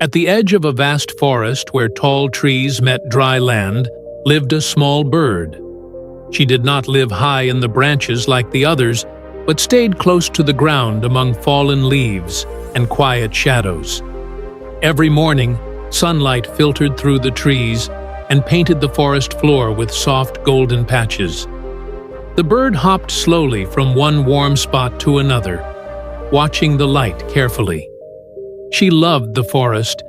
At the edge of a vast forest where tall trees met dry land lived a small bird. She did not live high in the branches like the others, but stayed close to the ground among fallen leaves and quiet shadows. Every morning, sunlight filtered through the trees and painted the forest floor with soft golden patches. The bird hopped slowly from one warm spot to another, watching the light carefully. She loved the forest,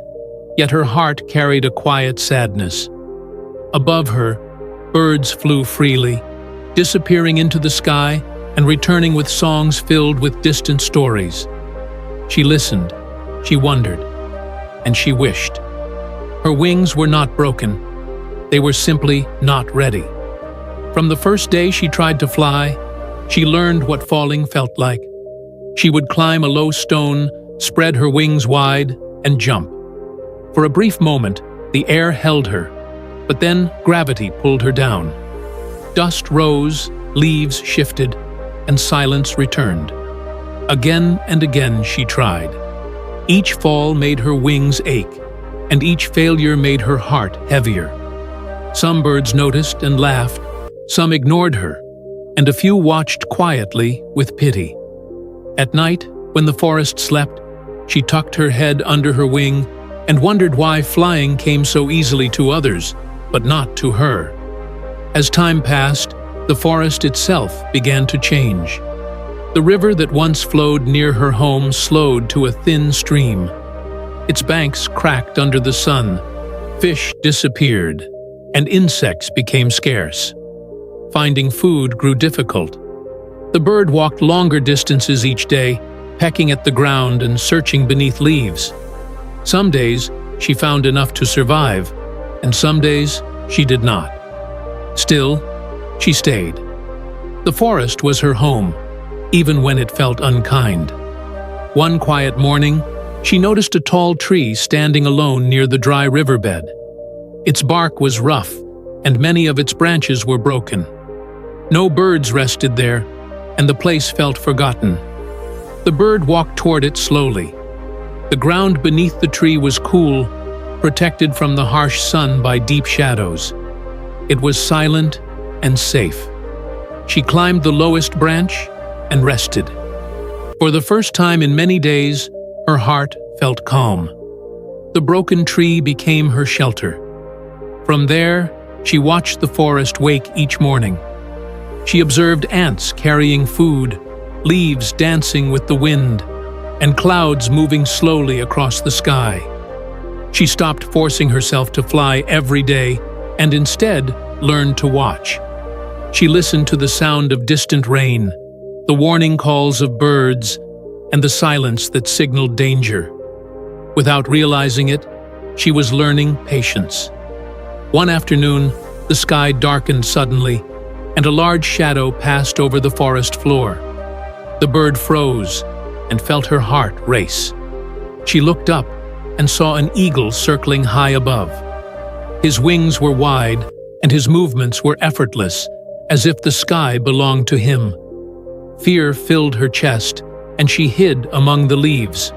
yet her heart carried a quiet sadness. Above her, birds flew freely, disappearing into the sky and returning with songs filled with distant stories. She listened, she wondered, and she wished. Her wings were not broken. They were simply not ready. From the first day she tried to fly, she learned what falling felt like. She would climb a low stone, spread her wings wide, and jump. For a brief moment, the air held her, but then gravity pulled her down. Dust rose, leaves shifted, and silence returned. Again and again she tried. Each fall made her wings ache, and each failure made her heart heavier. Some birds noticed and laughed, some ignored her, and a few watched quietly with pity. At night, when the forest slept, she tucked her head under her wing and wondered why flying came so easily to others, but not to her. As time passed, the forest itself began to change. The river that once flowed near her home slowed to a thin stream. Its banks cracked under the sun, fish disappeared, and insects became scarce. Finding food grew difficult. The bird walked longer distances each day, pecking at the ground and searching beneath leaves. Some days she found enough to survive, and some days she did not. Still, she stayed. The forest was her home, even when it felt unkind. One quiet morning, she noticed a tall tree standing alone near the dry riverbed. Its bark was rough, and many of its branches were broken. No birds rested there, and the place felt forgotten. The bird walked toward it slowly. The ground beneath the tree was cool, protected from the harsh sun by deep shadows. It was silent and safe. She climbed the lowest branch and rested. For the first time in many days, her heart felt calm. The broken tree became her shelter. From there, she watched the forest wake each morning. She observed ants carrying food, leaves dancing with the wind, and clouds moving slowly across the sky. She stopped forcing herself to fly every day and instead learned to watch. She listened to the sound of distant rain, the warning calls of birds, and the silence that signaled danger. Without realizing it, she was learning patience. One afternoon, the sky darkened suddenly, and a large shadow passed over the forest floor. The bird froze and felt her heart race. She looked up and saw an eagle circling high above. His wings were wide, and his movements were effortless, as if the sky belonged to him. Fear filled her chest, and she hid among the leaves.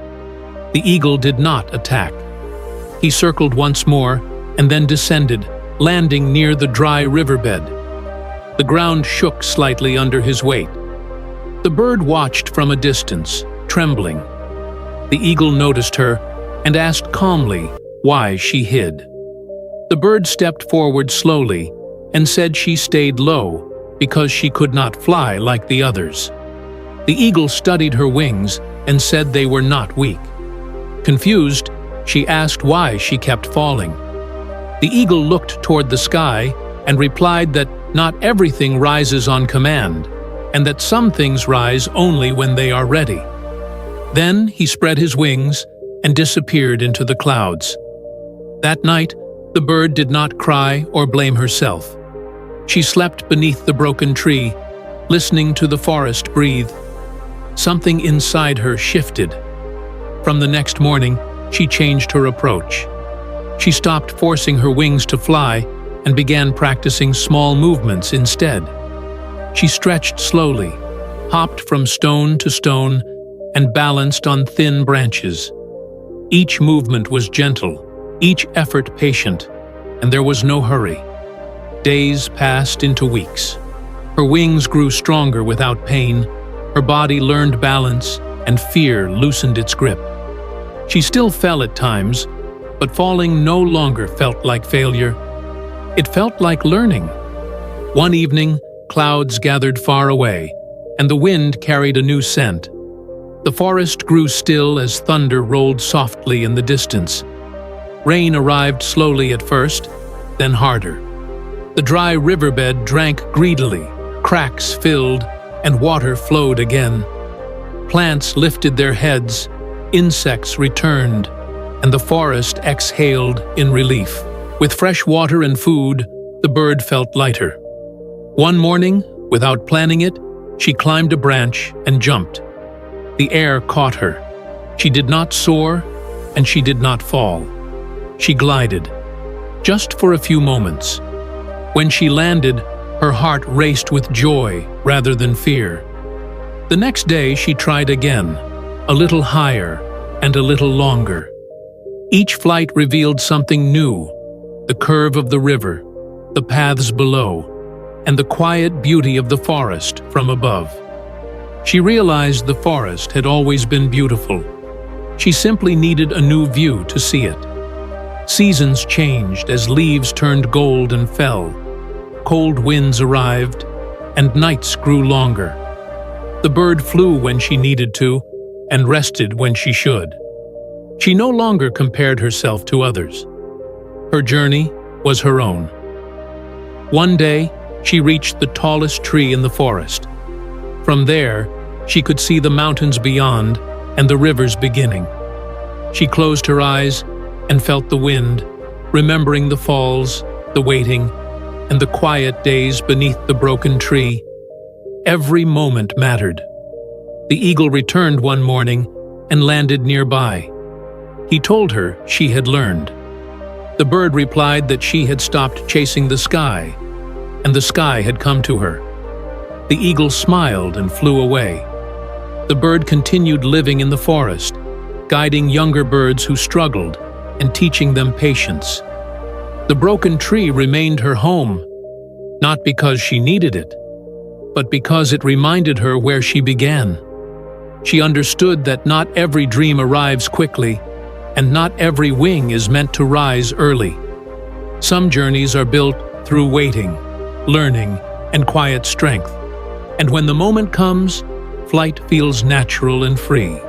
The eagle did not attack. He circled once more and then descended, landing near the dry riverbed. The ground shook slightly under his weight. The bird watched from a distance, trembling. The eagle noticed her and asked calmly why she hid. The bird stepped forward slowly and said she stayed low because she could not fly like the others. The eagle studied her wings and said they were not weak. Confused, she asked why she kept falling. The eagle looked toward the sky and replied that not everything rises on command, and that some things rise only when they are ready. Then he spread his wings and disappeared into the clouds. That night, the bird did not cry or blame herself. She slept beneath the broken tree, listening to the forest breathe. Something inside her shifted. From the next morning, she changed her approach. She stopped forcing her wings to fly and began practicing small movements instead. She stretched slowly, hopped from stone to stone, and balanced on thin branches. Each movement was gentle, each effort patient, and there was no hurry. Days passed into weeks. Her wings grew stronger without pain, her body learned balance, and fear loosened its grip. She still fell at times, but falling no longer felt like failure. It felt like learning. One evening, clouds gathered far away, and the wind carried a new scent. The forest grew still as thunder rolled softly in the distance. Rain arrived slowly at first, then harder. The dry riverbed drank greedily, cracks filled, and water flowed again. Plants lifted their heads, insects returned, and the forest exhaled in relief. With fresh water and food, the bird felt lighter. One morning, without planning it, she climbed a branch and jumped. The air caught her. She did not soar, and she did not fall. She glided, just for a few moments. When she landed, her heart raced with joy rather than fear. The next day she tried again, a little higher and a little longer. Each flight revealed something new: the curve of the river, the paths below, and the quiet beauty of the forest from above. She realized the forest had always been beautiful. She simply needed a new view to see it. Seasons changed as leaves turned gold and fell. Cold winds arrived, and nights grew longer. The bird flew when she needed to, and rested when she should. She no longer compared herself to others. Her journey was her own. One day, she reached the tallest tree in the forest. From there, she could see the mountains beyond and the rivers beginning. She closed her eyes and felt the wind, remembering the falls, the waiting, and the quiet days beneath the broken tree. Every moment mattered. The eagle returned one morning and landed nearby. He told her she had learned. The bird replied that she had stopped chasing the sky, and the sky had come to her. The eagle smiled and flew away. The bird continued living in the forest, guiding younger birds who struggled and teaching them patience. The broken tree remained her home, not because she needed it, but because it reminded her where she began. She understood that not every dream arrives quickly, and not every wing is meant to rise early. Some journeys are built through waiting, learning, and quiet strength. And when the moment comes, flight feels natural and free.